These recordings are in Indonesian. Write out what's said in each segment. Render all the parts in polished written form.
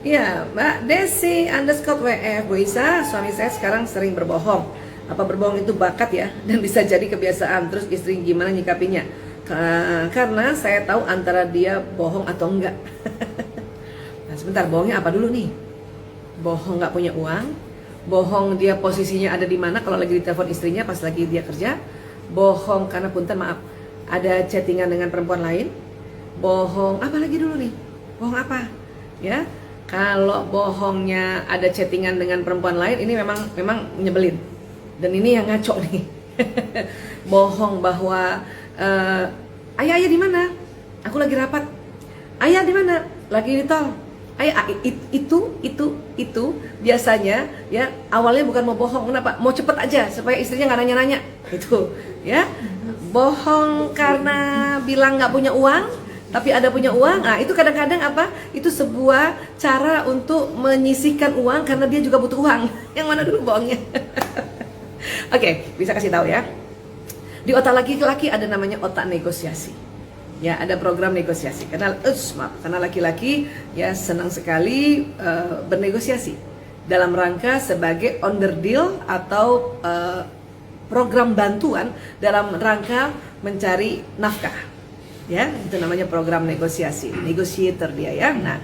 Iya, Mbak Desi underscore WF, Bu Isa, suami saya sekarang sering berbohong. Apa berbohong itu bakat ya? Dan bisa jadi kebiasaan. Terus istri gimana nyikapinya? Karena saya tahu antara dia bohong atau enggak. Nah sebentar, bohongnya apa dulu nih? Bohong nggak punya uang, bohong dia posisinya ada di mana kalau lagi ditelepon istrinya pas lagi dia kerja, bohong karena punten maaf ada chattingan dengan perempuan lain, bohong apa lagi dulu nih? Bohong apa? Ya, kalau bohongnya ada chattingan dengan perempuan lain ini memang nyebelin. Dan ini yang ngaco nih. Bohong bahwa ayah di mana? Aku lagi rapat. Ayah di mana? Lagi di tol. Ayah itu biasanya ya awalnya bukan mau bohong, kenapa? Mau cepet aja supaya istrinya nggak nanya-nanya. Itu ya. Bohong karena bilang nggak punya uang, tapi ada punya uang. Nah, itu kadang-kadang apa? Itu sebuah cara untuk menyisihkan uang karena dia juga butuh uang. Yang mana dulu bohongnya? Oke, bisa kasih tahu ya. Di otak laki-laki ada namanya otak negosiasi. Ya, ada program negosiasi. Karena laki-laki ya senang sekali bernegosiasi dalam rangka sebagai underdeal atau program bantuan dalam rangka mencari nafkah. Ya, itu namanya program negosiasi, negotiator dia ya. Nah,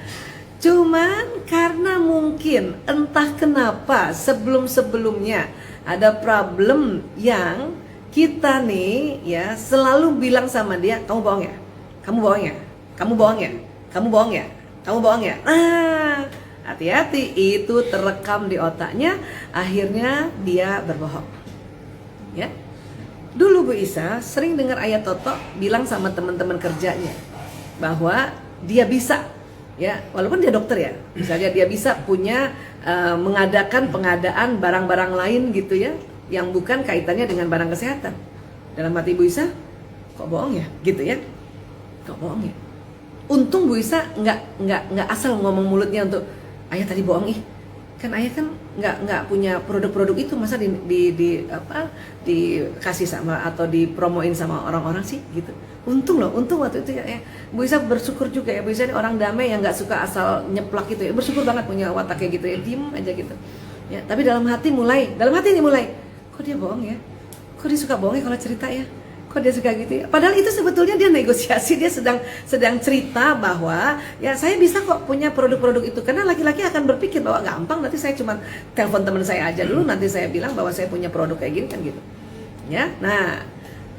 cuman karena mungkin entah kenapa sebelum-sebelumnya ada problem yang kita nih ya selalu bilang sama dia, kamu bohong ya, kamu bohong ya, kamu bohong ya, kamu bohong ya, kamu bohong ya. Nah, hati-hati, itu terekam di otaknya, akhirnya dia berbohong. Ya. Dulu Bu Isa sering dengar Ayah Toto bilang sama teman-teman kerjanya bahwa dia bisa, ya walaupun dia dokter ya, misalnya dia bisa punya mengadakan pengadaan barang-barang lain gitu ya, yang bukan kaitannya dengan barang kesehatan. Dalam hati Bu Isa, kok bohong ya, gitu ya, kok bohong ya. Untung Bu Isa nggak asal ngomong mulutnya untuk ayah tadi bohong ih. Kan ayah kan nggak punya produk-produk itu, masa dikasih sama atau dipromoin sama orang-orang sih gitu. Untung waktu itu ya Bu Isa bersyukur juga ya, Bu Isa ini orang damai yang nggak suka asal nyeplak gitu ya, bersyukur banget punya watak kayak gitu ya, diem aja gitu ya. Tapi dalam hati ini mulai kok dia bohong ya, kok dia suka bohong ya kalau cerita ya, kok dia suka gitu ya. Padahal itu sebetulnya dia negosiasi, dia sedang cerita bahwa ya saya bisa kok punya produk-produk itu. Karena laki-laki akan berpikir bahwa gampang, nanti saya cuma telepon teman saya aja dulu, nanti saya bilang bahwa saya punya produk kayak gini kan gitu ya. Nah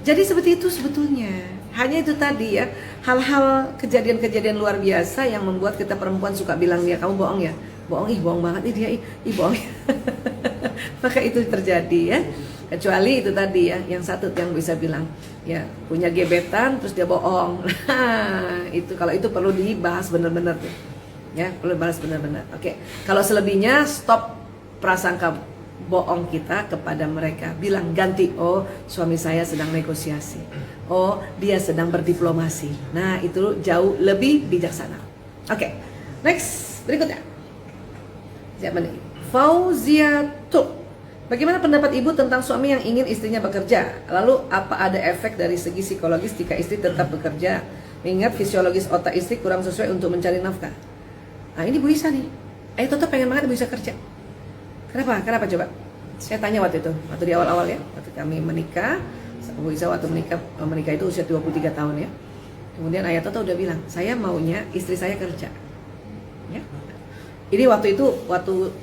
jadi seperti itu sebetulnya. Hanya itu tadi ya, hal-hal kejadian-kejadian luar biasa yang membuat kita perempuan suka bilang dia kamu bohong ya, bohong, bohong banget nih dia, bohong. Maka itu terjadi ya. Kecuali itu tadi ya, yang satu yang bisa bilang ya punya gebetan terus dia bohong. Itu kalau itu perlu dibahas benar-benar tuh. Ya, perlu dibahas benar-benar. Oke. Kalau selebihnya stop prasangka bohong kita kepada mereka. Bilang ganti, oh suami saya sedang negosiasi. Oh, dia sedang berdiplomasi. Nah, itu jauh lebih bijaksana. Oke. Next, berikutnya. Siapa nih? Fauziatul. Bagaimana pendapat ibu tentang suami yang ingin istrinya bekerja? Lalu apa ada efek dari segi psikologis jika istri tetap bekerja? Mengingat fisiologis otak istri kurang sesuai untuk mencari nafkah. Nah ini Bu Isa nih, Ayah Toto pengen banget Bu Isa kerja. Kenapa coba? Saya tanya waktu itu, waktu di awal-awal ya, waktu kami menikah, Bu Isa waktu menikah itu usia 23 tahun ya. Kemudian Ayah Toto udah bilang, saya maunya istri saya kerja. Ya. Ini waktu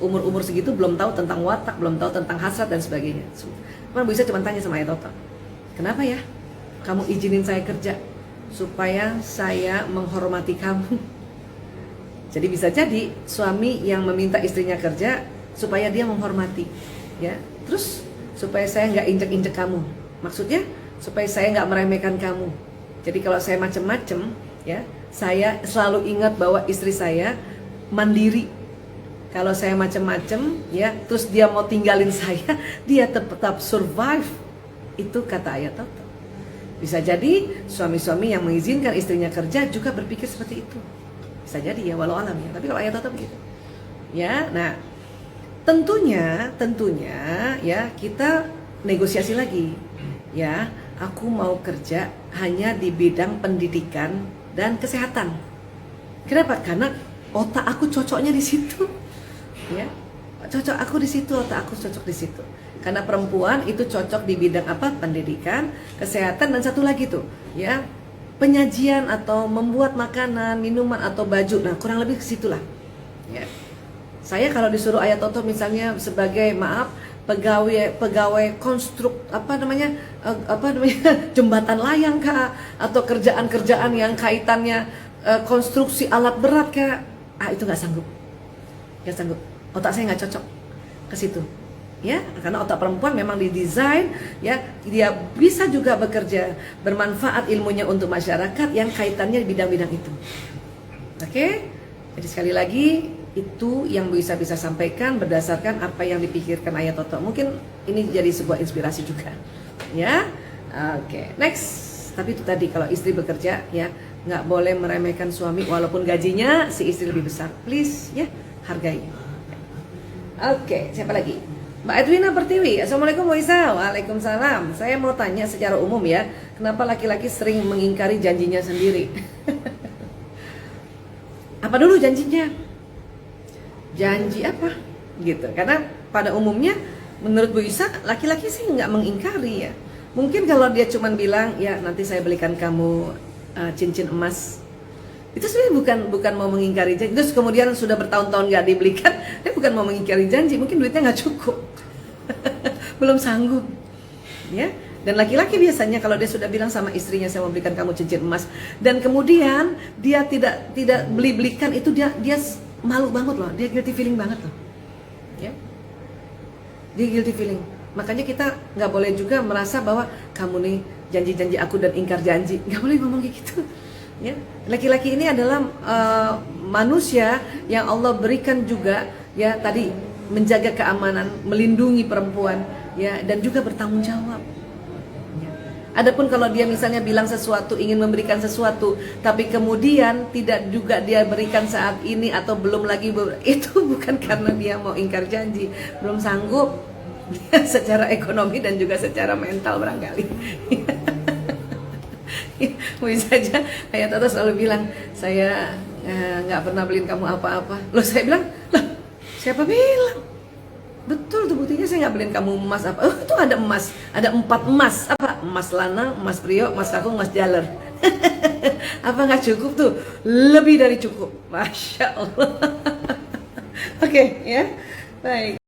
umur segitu belum tahu tentang watak, belum tahu tentang hasrat dan sebagainya. Cuman Bu Isa cuma tanya sama Ayah Toto, kenapa ya kamu izinin saya kerja? Supaya saya menghormati kamu. Jadi bisa jadi suami yang meminta istrinya kerja supaya dia menghormati, ya. Terus supaya saya nggak injek-injek kamu. Maksudnya supaya saya nggak meremehkan kamu. Jadi kalau saya macem-macem, ya, saya selalu ingat bahwa istri saya mandiri. Kalau saya macam-macam ya, terus dia mau tinggalin saya, dia tetap survive. Itu kata Ayah Toto. Bisa jadi suami-suami yang mengizinkan istrinya kerja juga berpikir seperti itu. Bisa jadi ya, walau alam ya. Tapi kalau Ayah Toto begitu. Ya, nah tentunya ya kita negosiasi lagi. Ya, aku mau kerja hanya di bidang pendidikan dan kesehatan. Kenapa? Karena otak aku cocoknya di situ, ya. Cocok aku di situ, otak aku cocok di situ. Karena perempuan itu cocok di bidang apa? Pendidikan, kesehatan, dan satu lagi tuh, ya, penyajian atau membuat makanan, minuman atau baju. Nah, kurang lebih ke situlah. Ya. Saya kalau disuruh Ayah Toto misalnya sebagai pegawai konstruk jembatan layang kah, atau kerjaan-kerjaan yang kaitannya konstruksi alat berat kah, itu nggak sanggup. Otak saya nggak cocok ke situ, ya, karena otak perempuan memang didesain, ya, dia bisa juga bekerja bermanfaat ilmunya untuk masyarakat yang kaitannya di bidang-bidang itu. Oke, jadi sekali lagi itu yang bisa sampaikan berdasarkan apa yang dipikirkan Ayah Toto. Mungkin ini jadi sebuah inspirasi juga, ya. Oke, next. Tapi itu tadi, kalau istri bekerja, ya, nggak boleh meremehkan suami walaupun gajinya si istri lebih besar. Please, ya, hargai. Oke, siapa lagi? Mbak Edwina Pertiwi. Assalamualaikum Bu Isa. Waalaikumsalam. Saya mau tanya secara umum, ya, kenapa laki-laki sering mengingkari janjinya sendiri? Apa dulu janjinya? Janji apa? Gitu. Karena pada umumnya menurut Bu Isa, laki-laki sih nggak mengingkari, ya. Mungkin kalau dia cuma bilang, ya, nanti saya belikan kamu cincin emas, itu sebenarnya bukan mau mengingkari janji. Terus kemudian sudah bertahun-tahun nggak dibelikan, dia bukan mau mengingkari janji, mungkin duitnya nggak cukup. Belum sanggup, ya. Dan laki-laki biasanya kalau dia sudah bilang sama istrinya, saya mau belikan kamu cincin emas, dan kemudian dia tidak belikan itu, dia malu banget loh, dia guilty feeling banget loh, ya. Dia guilty feeling. Makanya kita nggak boleh juga merasa bahwa kamu nih janji-janji aku dan ingkar janji, nggak boleh ngomong kayak gitu, ya. Laki-laki ini adalah manusia yang Allah berikan juga, ya, tadi menjaga keamanan, melindungi perempuan, ya, dan juga bertanggung jawab. Ya. Adapun kalau dia misalnya bilang sesuatu, ingin memberikan sesuatu, tapi kemudian tidak juga dia berikan saat ini atau belum lagi, itu bukan karena dia mau ingkar janji, belum sanggup secara ekonomi dan juga secara mental barangkali. Bisa aja Ayah Toto selalu bilang, saya nggak pernah beliin kamu apa-apa. Loh, saya bilang, loh, siapa bilang? Betul tuh, buktinya saya nggak beliin kamu emas apa. Oh, itu ada emas, ada 4 emas. Apa? Emas lanang, emas priok, emas kakung, emas jaler. Apa nggak cukup tuh? Lebih dari cukup, Masya Allah. Oke, ya, baik.